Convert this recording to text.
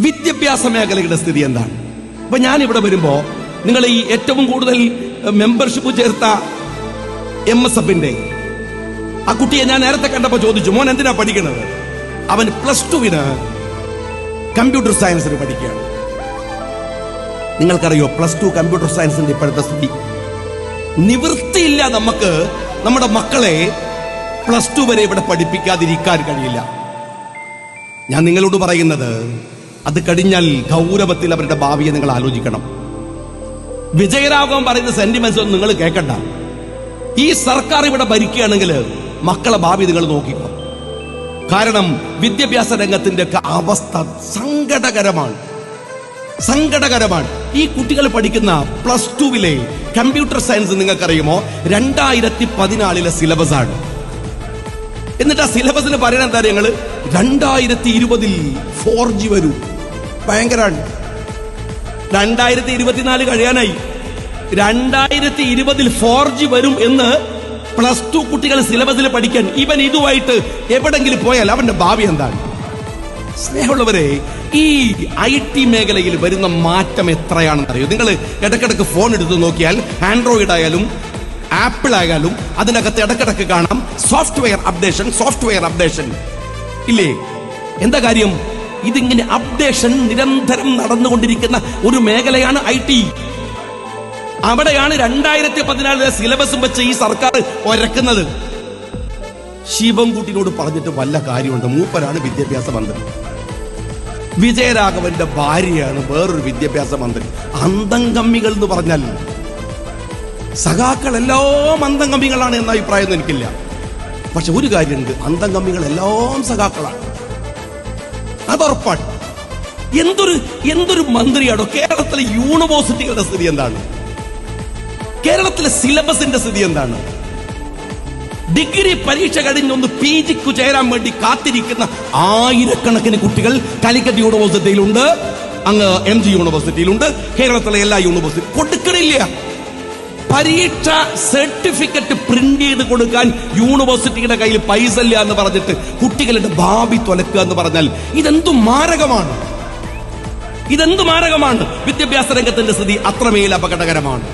വിദ്യാഭ്യാസ മേഖലയുടെ സ്ഥിതി എന്താണ്? അപ്പൊ ഞാൻ ഇവിടെ വരുമ്പോ നിങ്ങൾ ഈ ഏറ്റവും കൂടുതൽ മെമ്പർഷിപ്പ് ചേർത്ത MSFന്റെ ആ കുട്ടിയെ ഞാൻ നേരത്തെ കണ്ടപ്പോ ചോദിച്ചു, മോൻ എന്തിനാ പഠിക്കുന്നത്? അവൻ +2 കമ്പ്യൂട്ടർ സയൻസിന് പഠിക്കുകയാണ്. നിങ്ങൾക്കറിയോ +2 കമ്പ്യൂട്ടർ സയൻസിന്റെ ഇപ്പോഴത്തെ സ്ഥിതി? നിവൃത്തിയില്ല, നമുക്ക് നമ്മുടെ മക്കളെ +2 വരെ ഇവിടെ പഠിപ്പിക്കാതിരിക്കാൻ കഴിയില്ല. ഞാൻ നിങ്ങളോട് പറയുന്നത്, അത് കഴിഞ്ഞാൽ ഗൗരവത്തിൽ അവരുടെ ഭാവിയെ നിങ്ങൾ ആലോചിക്കണം. വിജയരാഘവൻ പറയുന്ന സെന്റിമെന്റ്സ് ഒന്നും നിങ്ങൾ കേൾക്കണ്ട. ഈ സർക്കാർ ഇവിടെ ഭരിക്കുകയാണെങ്കിൽ മക്കളെ ഭാവി നിങ്ങൾ നോക്കിക്കോ. കാരണം വിദ്യാഭ്യാസ രംഗത്തിന്റെ അവസ്ഥ സങ്കടകരമാണ്. ഈ കുട്ടികൾ പഠിക്കുന്ന +2 കമ്പ്യൂട്ടർ സയൻസ് നിങ്ങൾക്കറിയുമോ 2014 സിലബസ് ആണ്. എന്നിട്ട് ആ സിലബസിന് പറയുന്ന എന്താ, ഞങ്ങൾ 2020 4G വരൂ. ഭയങ്കരാണ്. 2024 കഴിയാനായി, 2020 4G വരും എന്ന് +2 കുട്ടികൾ സിലബസിൽ പഠിക്കാൻ. ഇവൻ ഇതുമായിട്ട് എവിടെങ്കിലും പോയാൽ അവന്റെ ഭാവി എന്താണ്? സ്നേഹമുള്ളവരെ, ഈ IT മേഖലയിൽ വരുന്ന മാറ്റം എത്രയാണെന്ന് അറിയോ? നിങ്ങൾ ഇടക്കിടക്ക് ഫോൺ എടുത്ത് നോക്കിയാൽ ആൻഡ്രോയിഡ് ആയാലും ആപ്പിൾ ആയാലും അതിനകത്ത് ഇടക്കിടക്ക് കാണാം സോഫ്റ്റ്വെയർ അപ്ഡേഷൻ ഇല്ലേ? എന്താ കാര്യം? ഇതിങ്ങനെ അപ്ഡേഷൻ നിരന്തരം നടന്നുകൊണ്ടിരിക്കുന്ന ഒരു മേഖലയാണ് IT. അവിടെയാണ് 2014 സിലബസും വെച്ച് ഈ സർക്കാർ ഒരക്കുന്നത്. ശിവൻകുട്ടിനോട് പറഞ്ഞിട്ട് വല്ല കാര്യമുണ്ട്? മൂപ്പരാണ് വിദ്യാഭ്യാസ മന്ത്രി. വിജയരാഘവന്റെ ഭാര്യയാണ് വേറൊരു വിദ്യാഭ്യാസ മന്ത്രി. അന്തംഗമ്മികൾ എന്ന് പറഞ്ഞാൽ സഖാക്കൾ എല്ലാം അന്തംഗമ്മികളാണ് എന്ന അഭിപ്രായമൊന്നും എനിക്കില്ല. പക്ഷെ ഒരു കാര്യമുണ്ട്, അന്തംഗമ്മികൾ എല്ലാം സഖാക്കളാണ്, അതുറപ്പാണ്. എന്തൊരു മന്ത്രിയാണോ? കേരളത്തിലെ യൂണിവേഴ്സിറ്റികളുടെ സ്ഥിതി എന്താണ്? കേരളത്തിലെ സിലബസിന്റെ സ്ഥിതി എന്താണ്? ഡിഗ്രി പരീക്ഷ കഴിഞ്ഞൊന്ന് PGക്ക് ചേരാൻ വേണ്ടി കാത്തിരിക്കുന്ന ആയിരക്കണക്കിന് കുട്ടികൾ കാലിക്കറ്റ് യൂണിവേഴ്സിറ്റിയിലുണ്ട്, അങ്ങ് MG യൂണിവേഴ്സിറ്റിയിലുണ്ട്, കേരളത്തിലെ എല്ലാ യൂണിവേഴ്സിറ്റി കൊടുക്കണില്ല. പരീക്ഷ സർട്ടിഫിക്കറ്റ് പ്രിന്റ് ചെയ്ത് കൊടുക്കാൻ യൂണിവേഴ്സിറ്റിയുടെ കയ്യിൽ പൈസ ഇല്ല എന്ന് പറഞ്ഞിട്ട് കുട്ടികളുടെ ഭാവി തുലക്കുക എന്ന് പറഞ്ഞാൽ ഇതെന്തു മാരകമാണ്. വിദ്യാഭ്യാസ രംഗത്തിന്റെ സ്ഥിതി അത്രമേൽ അപകടകരമാണ്.